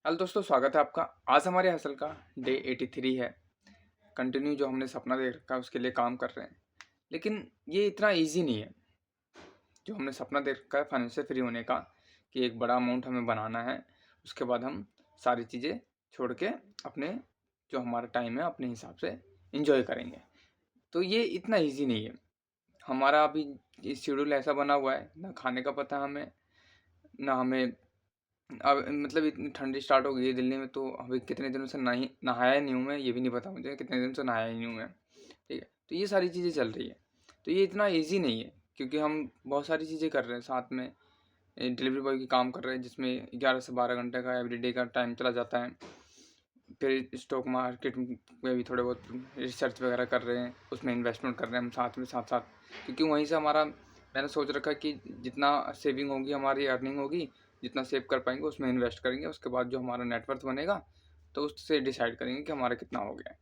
Hello दोस्तों, स्वागत है आपका। आज हमारे हसल का डे 83 है। कंटिन्यू जो हमने सपना देख रखा है उसके लिए काम कर रहे हैं, लेकिन ये इतना इजी नहीं है। जो हमने सपना देख रखा है फाइनेंशियल फ्री होने का, कि एक बड़ा अमाउंट हमें बनाना है, उसके बाद हम सारी चीज़ें छोड़ के अपने जो हमारा टाइम है अपने हिसाब से इंजॉय करेंगे। तो ये इतना ईजी नहीं है। हमारा अभी शेड्यूल ऐसा बना हुआ है, ना खाने का पता हमें, ना हमें। अब मतलब इतनी ठंडी स्टार्ट हो गई है दिल्ली में, तो अभी कितने दिनों से नहीं नहाया नहीं हूँ मैं, ये भी नहीं पता मुझे कितने दिन से नहाया ही नहीं हूँ मैं। ठीक है, तो ये सारी चीज़ें चल रही है। तो ये इतना इजी नहीं है, क्योंकि हम बहुत सारी चीज़ें कर रहे हैं साथ में। डिलीवरी बॉय की काम कर रहे हैं, जिसमें 11 से 12 घंटे का एवरीडे का टाइम चला जाता है। फिर स्टॉक मार्केट में भी थोड़े बहुत रिसर्च वगैरह कर रहे हैं, उसमें इन्वेस्टमेंट कर रहे हैं हम साथ में साथ साथ, क्योंकि वहीं से हमारा मैंने सोच रखा है कि जितना सेविंग होगी, हमारी अर्निंग होगी, जितना सेव कर पाएंगे उसमें इन्वेस्ट करेंगे। उसके बाद जो हमारा नेटवर्थ बनेगा तो उससे डिसाइड करेंगे कि हमारा कितना हो गया है।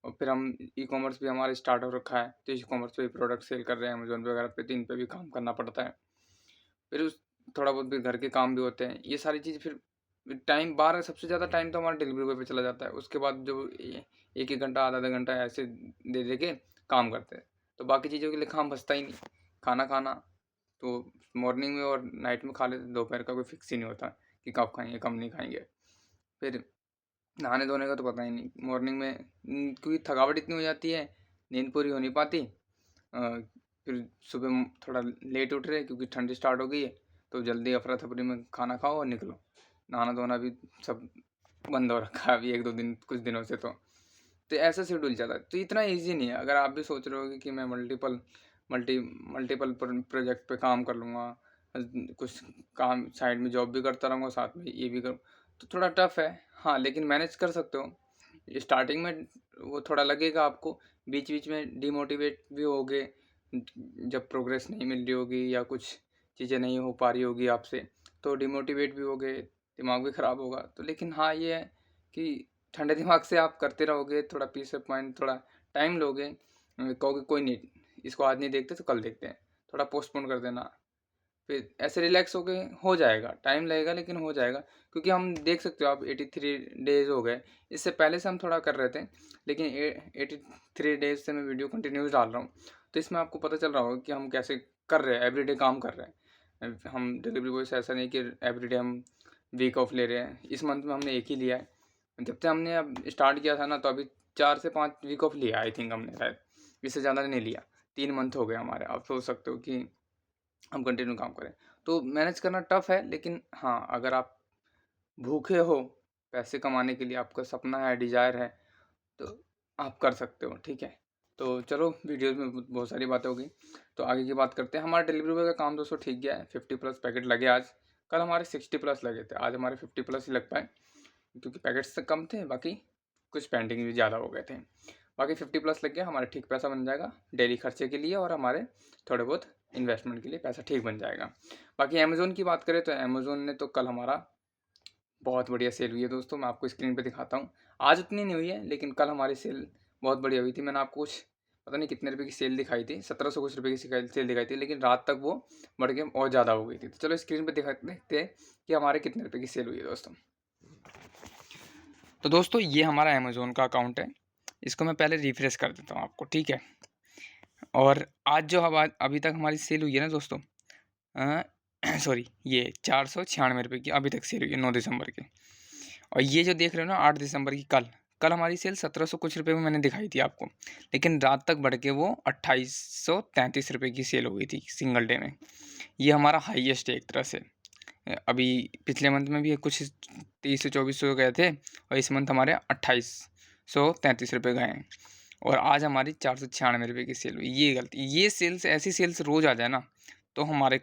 और फिर हम ई कॉमर्स भी हमारा स्टार्ट हो रखा है, तो ई कॉमर्स पे भी प्रोडक्ट सेल कर रहे हैं अमेजोन वगैरह पे, तो इन पे भी काम करना पड़ता है। फिर उस थोड़ा बहुत भी घर के काम भी होते हैं, ये सारी चीज़। फिर टाइम 12 सबसे ज़्यादा टाइम तो हमारा डिलीवरी बॉय पे चला जाता है। उसके बाद जो एक एक घंटा आधा आधा घंटा ऐसे दे दे के काम करते हैं, तो बाकी चीज़ों के लिए काम बचता ही नहीं। खाना खाना तो मॉर्निंग में और नाइट में खा लेते, दोपहर का कोई फिक्स ही नहीं होता कि कब खाएंगे कब नहीं खाएंगे। फिर नहाने धोने का तो पता ही नहीं मॉर्निंग में, क्योंकि थकावट इतनी हो जाती है, नींद पूरी हो नहीं पाती। फिर सुबह थोड़ा लेट उठ रहे क्योंकि ठंडी स्टार्ट हो गई है, तो जल्दी अफरा तफरी में खाना खाओ और निकलो। नहाना धोना भी सब बंद हो रखा है अभी 1-2 दिन कुछ दिनों से। तो ऐसा शेड्यूल चला है। तो इतना ईजी नहीं है। अगर आप भी सोच रहे हो कि मैं मल्टीपल प्रोजेक्ट पे काम कर लूँगा, कुछ काम साइड में जॉब भी करता रहूँगा, साथ में ये भी करूँ, तो थोड़ा टफ है। हाँ, लेकिन मैनेज कर सकते हो। स्टार्टिंग में वो थोड़ा लगेगा आपको, बीच बीच में डिमोटिवेट भी होगे, जब प्रोग्रेस नहीं मिल रही होगी या कुछ चीज़ें नहीं हो पा रही होगी आपसे, तो डिमोटिवेट भी होगे, दिमाग भी ख़राब होगा। तो लेकिन हाँ, ये है कि ठंडे दिमाग से आप करते रहोगे, थोड़ा पीस ऑफ माइंड, थोड़ा टाइम लोगे, कहोगे कोई नहीं, इसको आज नहीं देखते तो कल देखते हैं, थोड़ा पोस्टपोन कर देना। फिर ऐसे रिलैक्स हो गए, हो जाएगा, टाइम लगेगा लेकिन हो जाएगा। क्योंकि हम देख सकते हो, आप 83 डेज हो गए। इससे पहले से हम थोड़ा कर रहे थे, लेकिन 83 डेज से मैं वीडियो कंटिन्यूस डाल रहा हूँ, तो इसमें आपको पता चल रहा होगा कि हम कैसे कर रहे हैं, एवरीडे काम कर रहे हैं। हम डिलीवरी बॉय से ऐसा नहीं कि एवरीडे हम वीक ऑफ ले रहे हैं। इस मंथ में हमने एक ही लिया है। जब से हमने अब स्टार्ट किया था ना, तो अभी 4 से 5 वीक ऑफ लिया आई थिंक हमने, शायद इससे ज़्यादा नहीं लिया। 3 मंथ हो गए हमारे। आप सोच सकते हो कि हम कंटिन्यू काम करें। तो मैनेज करना टफ है, लेकिन हाँ, अगर आप भूखे हो पैसे कमाने के लिए, आपका सपना है, डिज़ायर है, तो आप कर सकते हो। ठीक है, तो चलो, वीडियोज़ में बहुत सारी बातें हो गई, तो आगे की बात करते हैं। हमारा डिलीवरी बॉय का काम दोस्तों ठीक गया है। 50 प्लस पैकेट लगे आज। कल हमारे 60 प्लस लगे थे, आज हमारे 50 प्लस ही लग पाए, क्योंकि पैकेट्स से कम थे, बाकी कुछ पेंडिंग भी ज़्यादा हो गए थे। बाकी 50 प्लस लग गया, हमारे ठीक पैसा बन जाएगा डेली खर्चे के लिए, और हमारे थोड़े बहुत इन्वेस्टमेंट के लिए पैसा ठीक बन जाएगा। बाकी अमेज़ोन की बात करें तो अमेज़ोन ने तो कल हमारा बहुत बढ़िया सेल हुई है दोस्तों। मैं आपको स्क्रीन पे दिखाता हूँ। आज उतनी नहीं हुई है, लेकिन कल हमारी सेल बहुत बढ़िया हुई थी। मैंने आपको कुछ पता नहीं कितने रुपए की सेल दिखाई थी, 1700 कुछ रुपए की सेल दिखाई थी, लेकिन रात तक वो बढ़ के और ज़्यादा हो गई थी। तो चलो स्क्रीन पे देखते हैं कि हमारे कितने रुपए की सेल हुई है दोस्तों। तो दोस्तों, ये हमारा अमेज़ोन का अकाउंट है। इसको मैं पहले रिफ्रेश कर देता हूँ आपको, ठीक है। और आज जो अभी तक हमारी सेल हुई है ना दोस्तों, सॉरी, ये 496 रुपये की अभी तक सेल हुई है 9 दिसंबर की। और ये जो देख रहे हो ना 8 दिसंबर की, कल कल हमारी सेल 1700 कुछ रुपये में मैंने दिखाई थी आपको, लेकिन रात तक बढ़ के वो 2833 रुपये की सेल हो गई थी सिंगल डे में। ये हमारा हाईएस्ट है एक तरह से। अभी पिछले मंथ में भी कुछ 23 से 2400 गए थे, और इस मंथ हमारे 2833 रुपये गए हैं। और आज हमारी 496 रुपये की सेल हुई। ये गलती, ये सेल्स, ऐसी सेल्स रोज़ आ जाए ना, तो हमारे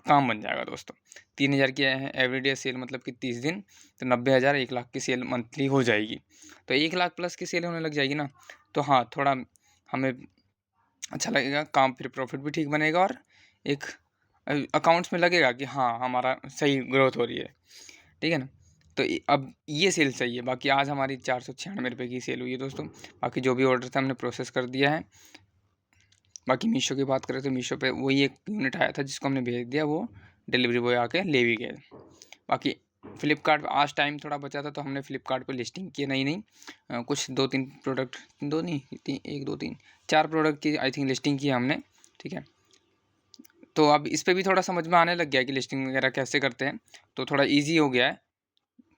काम बन जाएगा दोस्तों। 3000 की है एवरीडे सेल, मतलब कि 30 दिन, तो 90,000, 1 लाख की सेल मंथली हो जाएगी। तो 1 लाख प्लस की सेल होने लग जाएगी ना, तो हाँ, थोड़ा हमें अच्छा लगेगा काम, फिर प्रॉफिट भी ठीक बनेगा, और एक अकाउंट्स में लगेगा कि हाँ, हमारा सही ग्रोथ हो रही है। ठीक है ना। तो अब ये सेल सही है। बाकी आज हमारी 496 रुपये की सेल हुई है दोस्तों। बाकी जो भी ऑर्डर था हमने प्रोसेस कर दिया है। बाकी मीशो की बात करें तो मीशो पे वही एक यूनिट आया था जिसको हमने भेज दिया, वो डिलीवरी बॉय आके ले भी गए। बाकी फ्लिपकार्ट आज टाइम थोड़ा बचा था तो हमने फ्लिपकार्ट पे लिस्टिंग की नई कुछ 2-3 प्रोडक्ट, 2 नहीं 1 2 3 4 प्रोडक्ट की आई थिंक लिस्टिंग की हमने, ठीक है। तो अब इस पे भी थोड़ा समझ में आने लग गया है कि लिस्टिंग वगैरह कैसे करते हैं, तो थोड़ा ईजी हो गया है।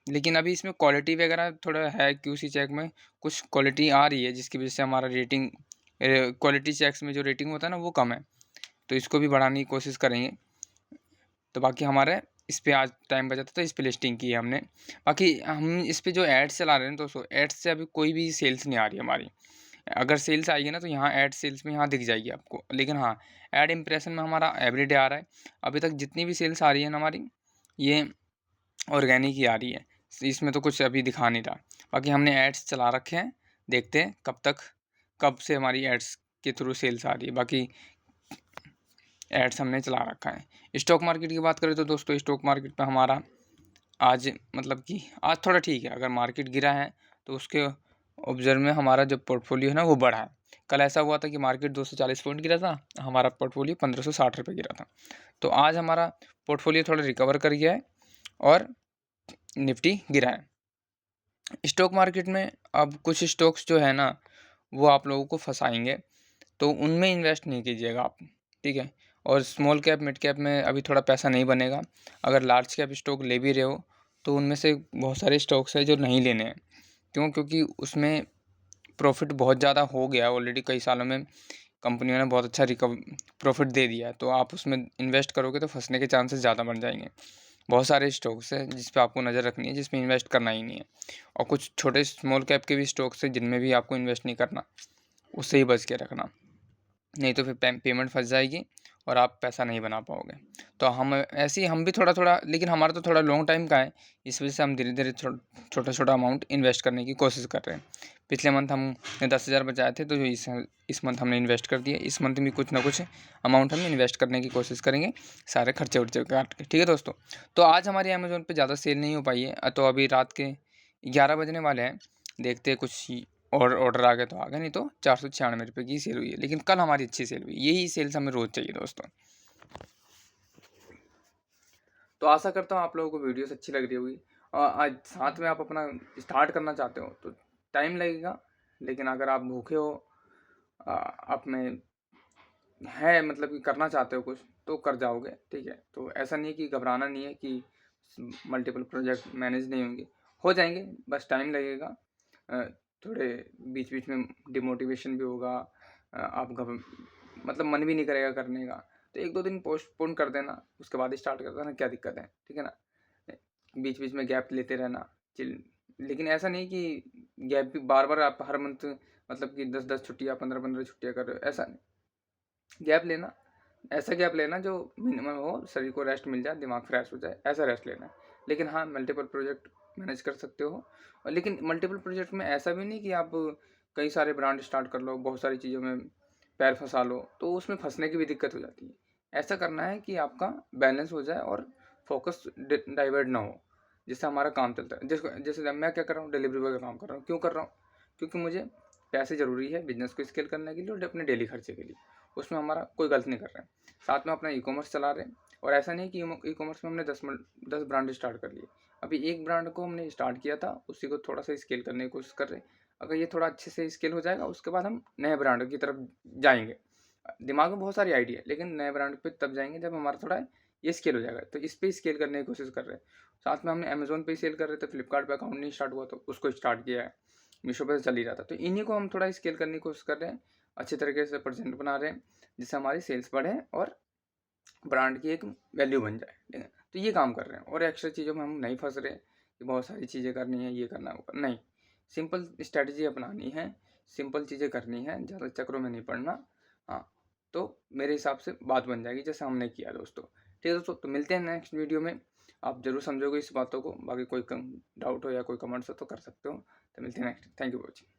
लेकिन अभी इसमें क्वालिटी वगैरह थोड़ा है, क्यूसी चेक में कुछ क्वालिटी आ रही है जिसकी वजह से हमारा रेटिंग, क्वालिटी चेक्स में जो रेटिंग होता है ना वो कम है, तो इसको भी बढ़ाने की कोशिश करेंगे। तो बाकी हमारे इस पे आज टाइम बचा था तो इस पे लिस्टिंग की है हमने। बाकी हम इस पे जो एड्स चला रहे हैं दोस्तों, एड्स से अभी कोई भी सेल्स नहीं आ रही हमारी। अगर सेल्स आएगी ना तो यहाँ ऐड सेल्स में यहाँ दिख जाएगी आपको, लेकिन हाँ ऐड इम्प्रेशन में हमारा एवरीडे आ रहा है। अभी तक जितनी भी सेल्स आ रही है ना हमारी, ये ऑर्गेनिक ही आ रही है, इसमें तो कुछ अभी दिखा नहीं रहा। बाकी हमने एड्स चला रखे हैं, देखते हैं कब से हमारी एड्स के थ्रू सेल्स आ रही है। बाकी एड्स हमने चला रखा है। स्टॉक मार्केट की बात करें तो दोस्तों स्टॉक मार्केट पे हमारा आज मतलब कि आज थोड़ा ठीक है। अगर मार्केट गिरा है तो उसके ऑब्जर्व में हमारा जो पोर्टफोलियो है ना वो बढ़ा है। कल ऐसा हुआ था कि मार्केट 240 पॉइंट गिरा था, हमारा पोर्टफोलियो 1560 रुपये गिरा था। तो आज हमारा पोर्टफोलियो थोड़ा रिकवर कर गया है और निफ्टी गिरा है। स्टॉक मार्केट में अब कुछ स्टॉक्स जो है ना वो आप लोगों को फंसाएंगे, तो उनमें इन्वेस्ट नहीं कीजिएगा आप, ठीक है। और स्मॉल कैप मिड कैप में अभी थोड़ा पैसा नहीं बनेगा। अगर लार्ज कैप स्टॉक ले भी रहे हो तो उनमें से बहुत सारे स्टॉक्स हैं जो नहीं लेने हैं। क्यों? क्योंकि उसमें प्रॉफिट बहुत ज़्यादा हो गया ऑलरेडी, कई सालों में कंपनियों ने बहुत अच्छा प्रॉफिट दे दिया है, तो आप उसमें इन्वेस्ट करोगे तो फंसने के चांसेस ज़्यादा बढ़ जाएंगे। बहुत सारे स्टॉक्स हैं जिस पे आपको नज़र रखनी है, जिसमें इन्वेस्ट करना ही नहीं है। और कुछ छोटे स्मॉल कैप के भी स्टॉक्स हैं जिनमें भी आपको इन्वेस्ट नहीं करना, उससे ही बच के रखना, नहीं तो फिर पेमेंट फंस जाएगी और आप पैसा नहीं बना पाओगे। तो हम ऐसे ही हम भी थोड़ा थोड़ा, लेकिन हमारा तो थोड़ा लॉन्ग टाइम का है, इस वजह से हम धीरे धीरे छोटा छोटा अमाउंट इन्वेस्ट करने की कोशिश कर रहे हैं। पिछले मंथ हमने 10,000 बचाए थे, तो जो इस मंथ हमने इन्वेस्ट कर दिया। इस मंथ भी कुछ ना कुछ अमाउंट हम इन्वेस्ट करने की कोशिश करेंगे, सारे खर्चे वर्चे काट के, ठीक है दोस्तों। तो आज हमारी अमेज़ोन पे ज़्यादा सेल नहीं हो पाई है, तो अभी रात के 11 बजने वाले हैं, देखते हैं कुछ और ऑर्डर आ गए तो आ गए, नहीं तो 496 रुपये की सेल हुई है। लेकिन कल हमारी अच्छी सेल हुई, यही सेल्स हमें रोज़ चाहिए दोस्तों। तो आशा करता हूँ आप लोगों को वीडियोस अच्छी लग रही होगी, और आज साथ में आप अपना स्टार्ट करना चाहते हो तो टाइम लगेगा, लेकिन अगर आप भूखे हो, आप में है मतलब कि करना चाहते हो कुछ तो कर जाओगे, ठीक है। तो ऐसा नहीं है कि घबराना नहीं है कि मल्टीपल प्रोजेक्ट मैनेज नहीं होंगे, हो जाएंगे, बस टाइम लगेगा। थोड़े बीच बीच में डिमोटिवेशन भी होगा, आप मतलब मन भी नहीं करेगा करने का, तो 1-2 दिन पोस्टपोन कर देना, उसके बाद स्टार्ट कर देना, क्या दिक्कत है, ठीक है ना। बीच बीच में गैप लेते रहना, चिल। लेकिन ऐसा नहीं कि गैप भी बार बार आप हर मंथ मतलब कि 10-10 छुट्टियाँ 15-15 छुट्टियाँ कर रहे हो, ऐसा नहीं। गैप लेना, ऐसा गैप लेना जो मिनिमम हो, शरीर को रेस्ट मिल जाए, दिमाग फ्रेश हो जाए, ऐसा रेस्ट लेना है। लेकिन हाँ मल्टीपल प्रोजेक्ट मैनेज कर सकते हो। और लेकिन मल्टीपल प्रोजेक्ट में ऐसा भी नहीं कि आप कई सारे ब्रांड स्टार्ट कर लो, बहुत सारी चीज़ों में पैर फंसा लो, तो उसमें फंसने की भी दिक्कत हो जाती है। ऐसा करना है कि आपका बैलेंस हो जाए और फोकस डाइवर्ट ना हो, जिससे हमारा काम चलता है। जैसे मैं क्या कर रहा हूँ, डिलीवरी बॉय का काम कर रहा हूँ। क्यों कर रहा हूँ? क्योंकि मुझे पैसे ज़रूरी है बिजनेस को स्केल करने के लिए और अपने डेली खर्चे के लिए, उसमें हमारा कोई गलत नहीं कर रहे हैं। साथ में अपना ई-कॉमर्स चला रहे हैं, और ऐसा नहीं कि ई-कॉमर्स में हमने 10 ब्रांड स्टार्ट कर लिए। अभी एक ब्रांड को हमने स्टार्ट किया था, उसी को थोड़ा सा स्केल करने की कोशिश कर रहे हैं। अगर ये थोड़ा अच्छे से स्केल हो जाएगा, उसके बाद हम नए ब्रांड की तरफ जाएंगे। दिमाग में बहुत सारी आइडिया है, लेकिन नए ब्रांड पे तब जाएंगे जब हमारा थोड़ा ये स्केल हो जाएगा। तो इस पर स्केल करने की कोशिश कर रहे हैं। साथ में हमने अमेजोन पे सेल कर रहे थे, फ्लिपकार्ट पे अकाउंट नहीं स्टार्ट हुआ तो उसको स्टार्ट किया है, मीशो पे चल ही रहा था। तो इन्हीं को हम थोड़ा स्केल करने की कोशिश कर रहे हैं, अच्छे तरीके से प्रेजेंट बना रहे हैं, जिससे हमारी सेल्स बढ़े और ब्रांड की एक वैल्यू बन जाए, ठीक है। तो ये काम कर रहे हैं, और एक्स्ट्रा चीज़ों में हम नहीं फंस रहे कि बहुत सारी चीज़ें करनी है, ये करना होगा, नहीं। सिंपल स्ट्रैटेजी अपनानी है, सिंपल चीज़ें करनी है, ज़्यादा चक्रों में नहीं पड़ना। हाँ, तो मेरे हिसाब से बात बन जाएगी जैसे हमने किया दोस्तों, ठीक है दोस्तों। तो मिलते हैं नेक्स्ट वीडियो में, आप जरूर समझोगे इस बातों को। बाकी कोई डाउट हो या कोई कमेंट्स हो तो कर सकते हो। तो मिलते हैं next. Thank you for watching.